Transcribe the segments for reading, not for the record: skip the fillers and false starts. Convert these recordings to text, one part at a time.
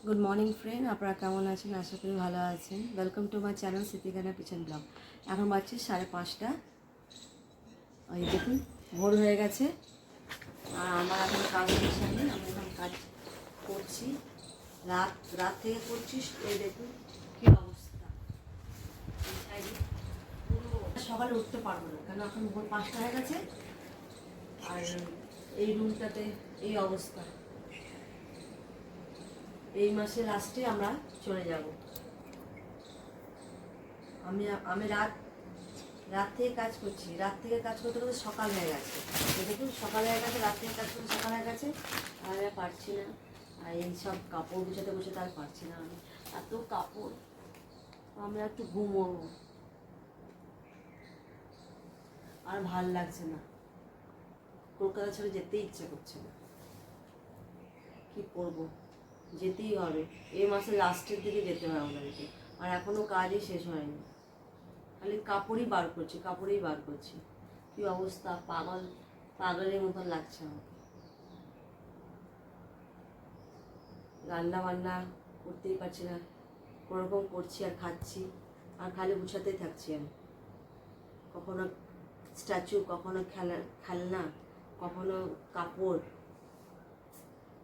Good morning friend, আপনারা কেমন আছেন? আশা করি ভালো আছেন। Welcome to my channel Sitikana kitchen blog. এখন বাজছে 5:30। ওই দেখুন, ভোর হয়ে গেছে আর আমার এখন কাজ হচ্ছে নেই। আমি এখন কাজ করছি, রাত থেকে করছি। এই দেখুন কী অবস্থা। এই সাইডে পুরো সকালে উঠতে পারবো না, কেন এখন ভোর 5টা হয়ে গেছে। আর এই রুমটাতে এই অবস্থা। এই মাসে লাস্টে আমরা চলে যাব। আমি আমি রাত থেকে কাজ করছি। রাত থেকে কাজ করতে করতে সকাল হয়ে গেছে। দেখুন সকাল হয়ে গেছে, রাত থেকে কাজ করতে সকাল হয়ে গেছে। আর আমি পারছি না। আর এই সব কাপড় গুছাতে বসে আর পারছি না। আমি এত কাপড়, আমরা একটু ঘুমোবো। আর ভাল লাগছে না, কলকাতা ছেড়ে যেতেই ইচ্ছে করছে না। কি করব, যেতেই হবে। এই মাসের লাস্টের দিকে যেতে হবে আমাদেরকে। আর এখনো কাজই শেষ হয়নি। খালি কাপড়ই বার করছি। কি অবস্থা, পাগলের মতন লাগছে আমাকে। রান্না বান্না করতেই পারছি না, কোনোরকম করছি আর খাচ্ছি, আর খালি গুছাতেই থাকছি আমি। কখনো স্ট্যাচু, কখনো খেলনা, কখনো কাপড়।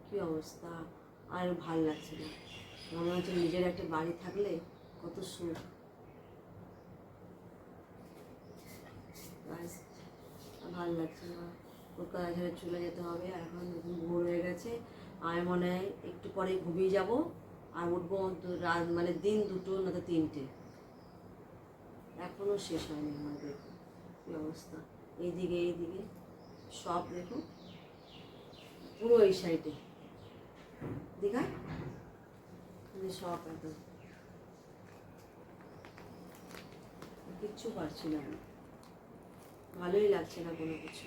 কি অবস্থা, আর ভাল লাগছে না। মনে হচ্ছে নিজের একটা বাড়ি থাকলে কত সুখ। ভালো লাগছে না, কলকাতা ছেড়ে চলে যেতে হবে। আর এখন ভোর হয়ে গেছে। আমি মনে হয় একটু পরে ঘুমিয়ে যাব। আর উঠবো মানে দিন 2টো না তো 3টে। এখনও শেষ হয়নি আমাদের। কী অবস্থা, এইদিকে সব দেখুন, পুরো এই সাইডে দীঘা সব একদম। কিচ্ছু পারছি না আমি, ভালোই লাগছে না কোনো কিছু।